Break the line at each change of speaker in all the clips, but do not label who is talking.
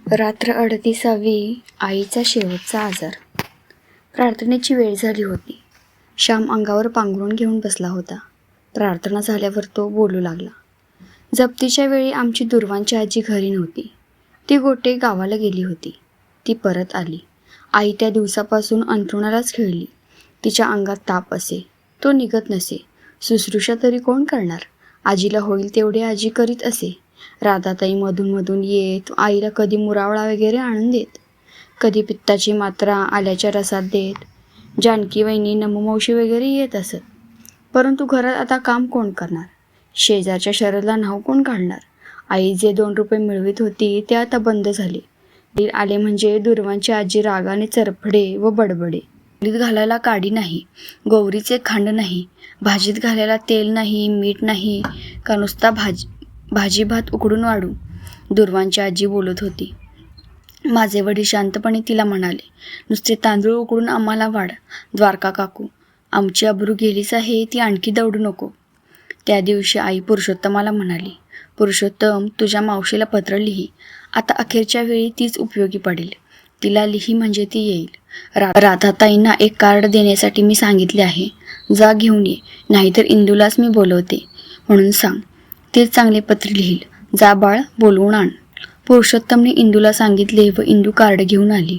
रात्र 38वी. आईचा शेवटचा आजार. प्रार्थनेची वेळ झाली होती. श्याम अंगावर पांघरून घेऊन बसला होता. प्रार्थना झाल्यावर तो बोलू लागला. जप्तीच्या वेळी आमची दूर्वांची आजी घरी नव्हती. ती गोटे गावाला गेली होती. ती परत आली. आई त्या दिवसापासून अंथरुणालाच खिळली. तिच्या अंगात ताप असे, तो निघत नसे. शुश्रूषा तरी कोण करणार? आजीला होईल तेवढे आजी करीत असे. राधाताई मधून येत आईला कधी मुरावळा वगैरे आणून देत, कधी पित्ताची मात्रा आल्याच्या रसात देत. जानकी वहिनी, नमूमावशी वगैरे येत असत. परंतु घरात आता काम कोण करणार? शेजारच्या शरदला नाव कोण काढणार? आई जे 2 रुपये मिळवित होती ते आता बंद झाले. बिल आले म्हणजे दूर्वांची आजी रागाने चरफडे व बडबडे. चुलीत घालायला काडी नाही, गौरीचे खांड नाही, भाजीत घालायला तेल नाही, मीठ नाही, का नुसता भाजी भात उकडून वाढू. दूर्वांची आजी बोलत होती. माझे वडील शांतपणे तिला म्हणाले, नुसते तांदूळ उकडून आम्हाला वाढ. द्वारका काकू, आमची अब्रू गेलीच आहे, ती आणखी दौडू नको. त्या दिवशी आई पुरुषोत्तमाला म्हणाली, पुरुषोत्तम, तुझ्या मावशीला पत्र लिही. आता अखेरच्या वेळी तीच उपयोगी पडेल. तिला लिही म्हणजे ती येईल. राधाताईंना एक कार्ड देण्यासाठी मी सांगितले आहे. जा घेऊन ये, नाहीतर इंदूलाच मी बोलवते म्हणून सांग. तेच चांगले पत्र लिहील. जा बाळ, बोलवून आण. पुरुषोत्तमने इंदूला सांगितले व इंदू कार्ड घेऊन आली.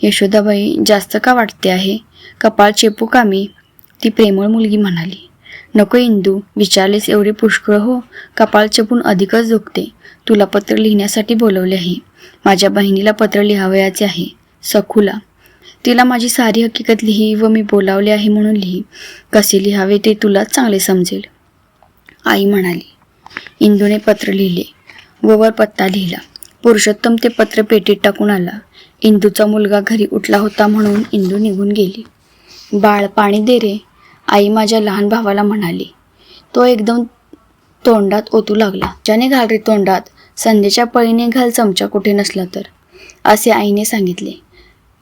यशोदाबाई, जास्त का वाटते आहे? कपाळ चेपू का मी? ती प्रेमळ मुलगी म्हणाली. नको इंदू, विचारलेस एवढे पुष्कळ हो. कपाळ चेपून अधिकच दुखते. तुला पत्र लिहिण्यासाठी बोलवले आहे. माझ्या बहिणीला पत्र लिहावयाचे आहे, सखूला. तिला माझी सारी हकीकत लिही व मी बोलावले आहे म्हणून लिही. कसे लिहावे ते तुलाच चांगले समजेल, आई म्हणाली. इंदूने पत्र लिहिले व वर पत्ता लिहिला. पुरुषोत्तम ते पत्र पेटीत टाकून आला. इंदूचा मुलगा घरी उठला होता म्हणून इंदू निघून गेली. बाळ, पाणी दे रे, आई माझ्या लहान भावाला म्हणाली. तो एकदम तोंडात ओतू लागला. ज्याने घाल रे तोंडात, संध्याच्या पळीने घाल, चमचा कुठे नसला तर, असे आईने सांगितले.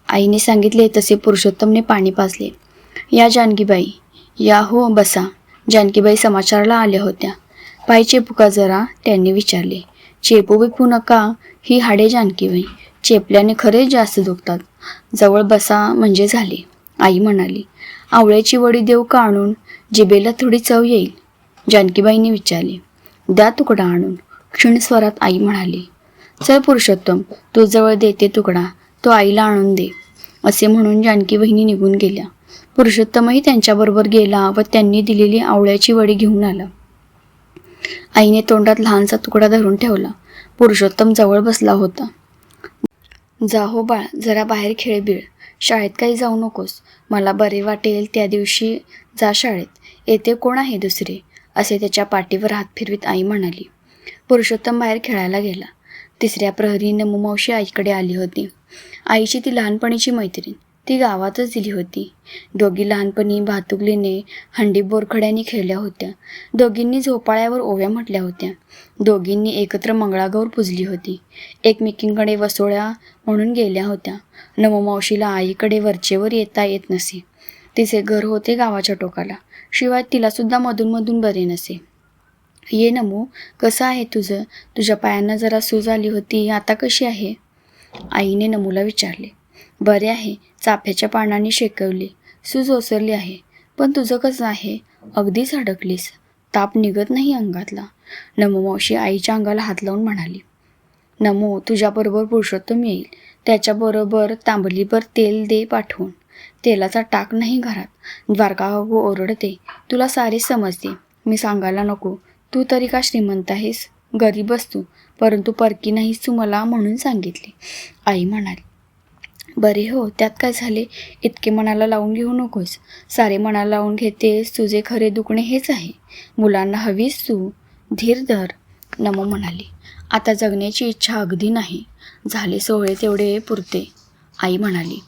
आईने सांगितले तसे पुरुषोत्तमने पाणी पाजले. या जानकीबाई, या हो, बसा. जानकीबाई समाचारला आल्या होत्या. पाय चेपू का जरा, त्यांनी विचारले. चेपू बिपू नका, ही हाडे जानकीबाई, चेपल्याने खरेच जास्त दुखतात. जवळ बसा म्हणजे झाले, आई म्हणाली. आवळ्याची वडी देऊ का आणून? जिभेला थोडी चव येईल, जानकीबाईंनी विचारले. द्या तुकडा आणून, क्षीण स्वरात आई म्हणाली. चल पुरुषोत्तम, तू जवळ देते तुकडा, तो आईला आणून दे, असे म्हणून जानकी बहिणी निघून गेल्या. पुरुषोत्तमही त्यांच्याबरोबर गेला व त्यांनी दिलेली आवळ्याची वडी घेऊन आला. आईने तोंडात लहानसा तुकडा धरून ठेवला. पुरुषोत्तम जवळ बसला होता. जा हो बाळ, जरा बाहेर खेळ बिळ. शाळेत काही जाऊ नकोस. मला बरे वाटेल त्या दिवशी जा शाळेत. येथे कोण आहे दुसरे, असे त्याच्या पाठीवर हात फिरवीत आई म्हणाली. पुरुषोत्तम बाहेर खेळायला गेला. 3ऱ्या प्रहरी नमूमावशी आईकडे आली होती. आईची ती लहानपणीची मैत्रीण. ती गावातच दिली होती. दोघी लहानपणी भातुकलीने हंडी बोरखड्याने खेळल्या होत्या. दोघींनी झोपाळ्यावर ओव्या म्हटल्या होत्या. दोघींनी एकत्र मंगळागौर पुजली होती. एकमेकींकडे वसोळ्या म्हणून गेल्या होत्या. नमूमावशीला आईकडे वरचेवर येता येत नसे. तिचे घर होते गावाच्या टोकाला. शिवाय तिलासुद्धा मधून बरे नसे. ये नमू, कसं आहे तुझं? तुझ्या पायांना जरा सूज आली होती, आता कशी आहे? आईने नमूला विचारले. बरे आहे, चाफ्याच्या पानांनी शेकवली, सूज ओसरली आहे. पण तुझं कसं आहे? अगदीच अडकलीस, ताप निघत नाही अंगातला. नमूमावशी आईच्या अंगाला हात लावून म्हणाली. नमू, तुझ्याबरोबर पुरुषोत्तम येईल. त्याच्याबरोबर तांबलीभर तेल दे पाठवून. तेलाचा टाक नाही घरात. द्वारका काकू ओरडते, तुला सारे समजते, मी सांगायला नको. तू तरी का श्रीमंत आहेस? गरीबच तू, परंतु परकी नाहीस तू मला म्हणून सांगितले, आई म्हणाली. बरे हो, त्यात काय झाले? इतके मनाला लावून घेऊ नकोस. सारे मनाला लावून घेतेस, तुझे खरे दुखणे हेच आहे. मुलांना हवीस तू, धीर धर, नमो म्हणाली. आता जगण्याची इच्छा अगदी नाही, झाले सोहळे तेवढे पुरते, आई म्हणाली.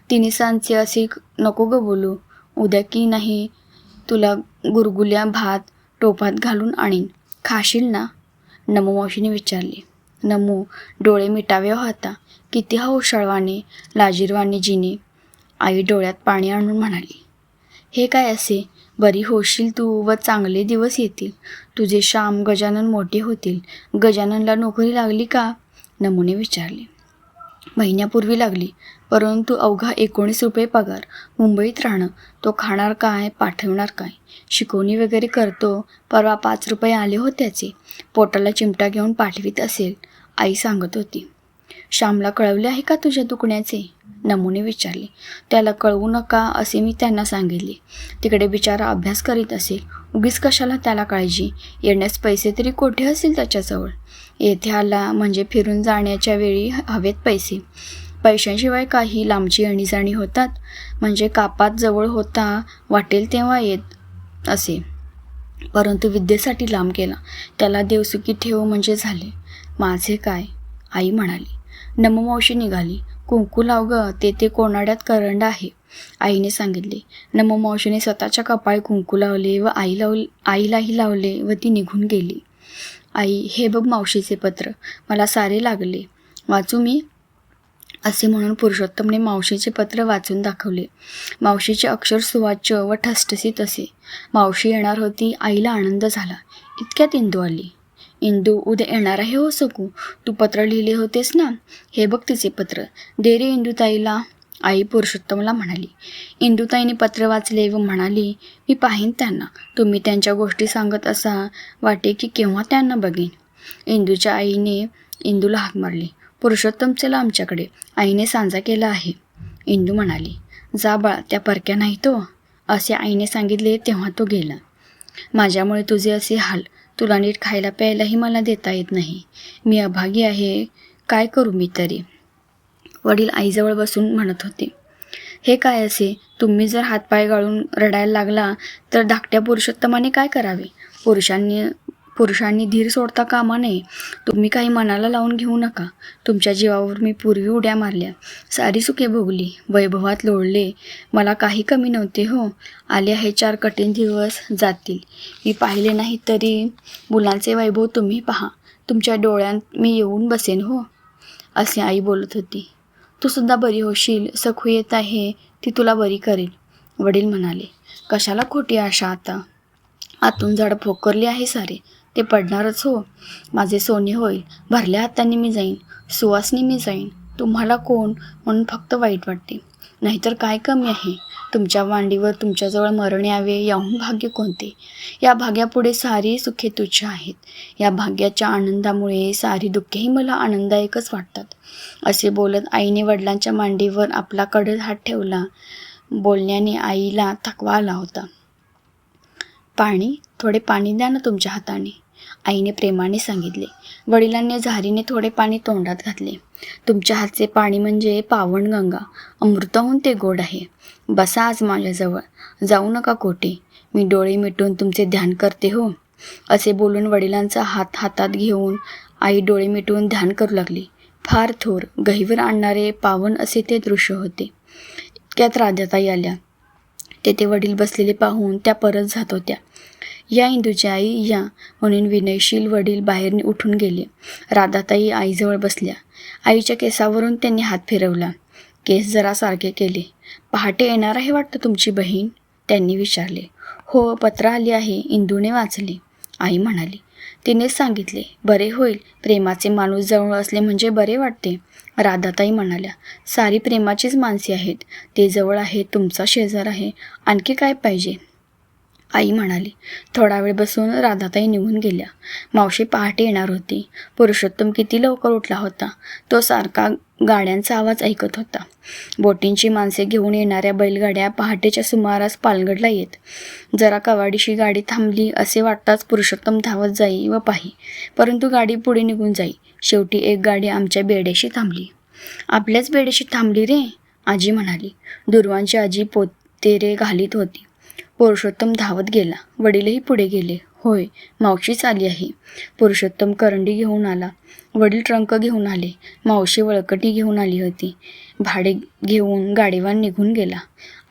तिने सांचे असे नको ग बोलू. उद्या की नाही तुला गुरगुल्या भात टोपात घालून आणीन, खाशील ना? नमूमावशीने विचारले. नमू डोळे मिटावे हो आता. किती हौशळवाने लाजीरवाने जिने. आई डोळ्यात पाणी आणून म्हणाली. हे काय असे? बरी होशील तू व चांगले दिवस येतील. तुझे श्याम गजानन मोठे होतील. गजाननला नोकरी लागली का? नमूने विचारले. महिन्यापूर्वी लागली, परंतु अवघा 19 रुपये पगार. मुंबईत राहणं, तो खाणार काय, पाठवणार काय? शिकवणी वगैरे करतो. परवा 5 रुपये आले हो त्याचे. पोटाला चिमटा घेऊन पाठवीत असेल, आई सांगत होती. श्यामला कळवले आहे का तुझ्या दुखण्याचे? नमुने विचारले. त्याला कळवू नका असे मी त्यांना सांगितले. तिकडे बिचारा अभ्यास करीत असेल. उगीच कशाला त्याला काळजी? येण्यास पैसे तरी कोठे असेल त्याच्याजवळ? येथे आला म्हणजे फिरून जाण्याच्या वेळी हवेत पैसे. पैशांशिवाय काही लांबची अणीजाणी होतात? म्हणजे कापात जवळ होता वाटेल तेव्हा येत असे. परंतु विद्येसाठी लांब गेला. त्याला देवसुखी ठेव म्हणजे झाले. माझे काय? आई म्हणाली. नममावशी निघाली. कुंकू लाव ग, ते कोनाड्यात करंड आहे, आईने सांगितले. नममावशीने स्वतःच्या कपाळी कुंकू लावले व आईलाही लावले व ती निघून गेली. आई, हे बघ मावशीचे पत्र, मला सारे लागले. वाचू मी? असे म्हणून पुरुषोत्तमने मावशीचे पत्र वाचून दाखवले. मावशीचे अक्षर सुवाच्य व ठसठसीत असे. मावशी येणार होती. आईला आनंद झाला. इतक्यात इंदू आली. इंदू, उद्या येणार आहे हो सकू. तू पत्र लिहिले होतेस ना, हे बघ तिचे पत्र. दे रे इंदूताईला, आई पुरुषोत्तमला म्हणाली. इंदूताईने पत्र वाचले व म्हणाली, मी पाहीन त्यांना. तुम्ही त्यांच्या गोष्टी सांगत असा वाटे की केव्हा त्यांना बघेन. इंदूच्या आईने इंदूला हाक मारली. पुरुषोत्तम चला आमच्याकडे, आईने सांजा केला आहे. इंदू म्हणाली, जा बाळा, त्या परक्या नाही तो, असे आईने सांगितले तेव्हा तो गेला. माझ्यामुळे तुझे असे हाल. तुला नीट खायला प्यायलाही मला देता येत नाही. मी अभागी आहे, काय करू मी तरी? वडील आईजवळ बसून म्हणत होते. हे काय असे? तुम्ही जर हातपाय गाळून रडायला लागला तर धाकट्या पुरुषोत्तमाने काय करावे? पुरुषांनी धीर सोडता कामा नये. तुम्ही काही मनाला लावून घेऊ नका. तुमच्या जीवावर मी पूर्वी उड्या मारल्या, सारी सुखे भोगली, वैभवात लोळले. मला काही कमी नव्हते हो. आले आहे 4 कठीण दिवस, जातील. मी पाहिले नाही तरी मुलांचे वैभव तुम्ही पहा. तुमच्या डोळ्यात मी येऊन बसेन हो, असे आई बोलत होती. तू सुद्धा बरी होशील. सखू येत आहे, ती तुला बरी करेल. वडील म्हणाले, कशाला खोटी आशा आता? आतून झाड पोखरले आहे सारे, ते पडणारच हो. माझे सोने होईल. भरल्या हातांनी मी जाईन, सुवासनी मी जाईन. तुम्हाला कोण म्हणून फक्त वाईट वाटते, नाहीतर काय कमी आहे? तुमच्या मांडीवर तुमच्याजवळ मरण यावे याहून भाग्य कोणते? या भाग्यापुढे सारी सुखे तुच्छ आहेत. या भाग्याच्या आनंदामुळे सारी दुःखेही मला आनंददायकच वाटतात. असे बोलत आईने वडिलांच्या मांडीवर आपला कडक हात ठेवला. बोलण्याने आईला थकवा आला होता. पाणी, थोडे पाणी द्या ना तुमच्या हाताने, आईने प्रेमाने सांगितले. वडिलांनी झारीने थोडे पाणी तोंडात घातले. तुमच्या हातचे पाणी म्हणजे पावन गंगा, अमृताहून ते गोड आहे. बसा आज माझ्याजवळ, जाऊ नका कोठे. मी डोळे मिटून तुमचे ध्यान करते हो. असे बोलून वडिलांचा हात हातात घेऊन आई डोळे मिटून ध्यान करू लागली. फार थोर, गहिवर आणणारे पावन असे ते दृश्य होते. इतक्यात राधाताई आल्या. तेथे वडील बसलेले पाहून त्या परत जात होत्या. या इंदूची आई, या, म्हणून विनयशील वडील बाहेर उठून गेले. राधाताई आईजवळ बसल्या. आईच्या केसावरून त्यांनी हात फिरवला. केस जरा सारखे केले. पहाटे येणार आहे वाटतं तुमची बहीण, त्यांनी विचारले. हो, पत्र आले आहे, इंदूने वाचले, आई म्हणाली. तिनेच सांगितले. बरे होईल. प्रेमाचे माणूस जवळ असले म्हणजे बरे वाटते, राधाताई म्हणाल्या. सारी प्रेमाचीच माणसे आहेत. ते जवळ आहे, तुमचा शेजार आहे, आणखी काय पाहिजे? आई म्हणाली. थोडा वेळ बसून राधाताई निघून गेल्या. मावशी पहाटे येणार होती. पुरुषोत्तम किती लवकर उठला होता. तो सारखा गाड्यांचा आवाज ऐकत होता. बोटींची माणसे घेऊन येणाऱ्या बैलगाड्या पहाटेच्या सुमारास पालगडला येत. जरा कवाडीशी गाडी थांबली असे वाटताच पुरुषोत्तम धावत जाई व पाही, परंतु गाडी पुढे निघून जाई. शेवटी एक गाडी आमच्या बेड्याशी थांबली. आपल्याच बेड्याशी थांबली रे, आजी म्हणाली. दुर्वांची आजी पोतेरे घालीत होती. पुरुषोत्तम धावत गेला. वडीलही पुढे गेले. होय, मावशीच आली आहे. पुरुषोत्तम करंडी घेऊन आला. वडील ट्रंक घेऊन आले. मावशी वळकटी घेऊन आली होती. भाडे घेऊन गाडीवान निघून गेला.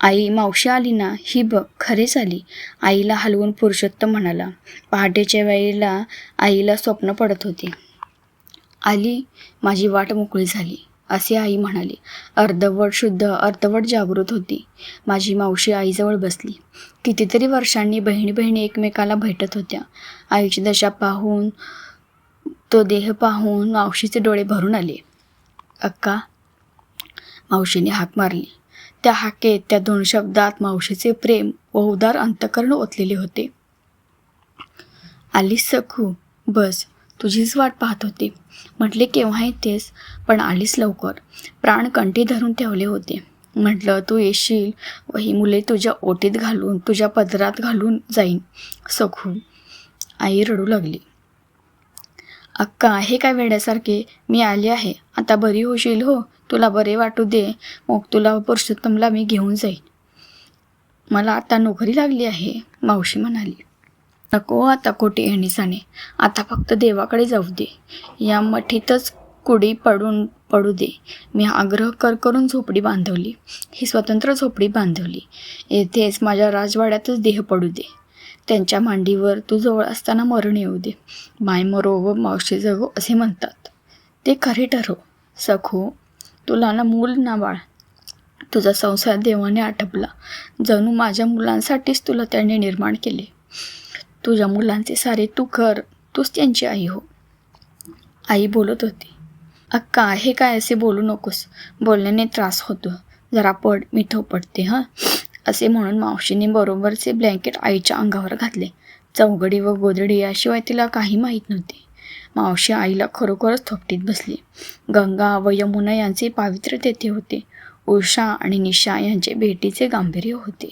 आई, मावशी आली ना, ही बघ, खरेच आली, आईला हलवून पुरुषोत्तम म्हणाला. पहाटेच्या वेळेला आईला स्वप्न पडत होते. आली, माझी वाट मोकळी झाली, असे आई म्हणाली. अर्धवट शुद्ध, अर्धवट जागृत होती. माझी मावशी आईजवळ बसली. कितीतरी वर्षांनी बहिणी एकमेकाला भेटत होत्या. आईची दशा पाहून, तो देह पाहून मावशीचे डोळे भरून आले. अक्का, मावशीने हाक मारली. त्या हाकेत, त्या 2 शब्दात मावशीचे प्रेम व उदार अंतःकरण ओतलेले होते. आलीस सखू? बस, तुझीच वाट पाहत होते. म्हटले केव्हा येतेस, पण आलीस लवकर. प्राण कंठी धरून ठेवले होते. म्हटलं तू येशील व ही मुले तुझ्या ओटीत घालून, तुझ्या पदरात घालून जाईन. सखू. आई रडू लागली. अक्का, हे काय वेड्यासारखे? मी आले आहे. आता बरी होशील हो. तुला बरे वाटू दे, मग तुला पुरुषोत्तमला मी घेऊन जाईन. मला आता नोकरी लागली आहे, मावशी म्हणाली. नको आता खोटी येणीसाने. आता फक्त देवाकडे जाऊ दे. या मठीतच कुडी पडू दे. मी आग्रह करून झोपडी बांधवली. ही स्वतंत्र झोपडी बांधवली. येथेच माझ्या राजवाड्यातच देह पडू दे. त्यांच्या मांडीवर तू जवळ असताना मरण येऊ दे. माय मरो व मावशी जगो असे म्हणतात. ते खरे ठरव. सखू, तुला ना मूल ना बाळ. तुझा संसार देवाने आटपला. जणू माझ्या मुलांसाठीच तुला त्याने निर्माण केले. तुझ्या मुलांचे सारे तू कर. तूच त्यांची आई हो. आई बोलत होती. अक्का, हे काय असे बोलू नकोस. बोलण्याने त्रास होतो. जरा पड, मी थोपटते हं. असे म्हणून मावशीने बरोबरचे ब्लँकेट आईच्या अंगावर घातले. चौघडी व गोधडी याशिवाय तिला काही माहीत नव्हते. मावशी आईला खरोखरच थोपटीत बसली. गंगा व यमुना यांचे पावित्र्य तेथे होते. उषा आणि निशा यांचे भेटीचे गांभीर्य होते.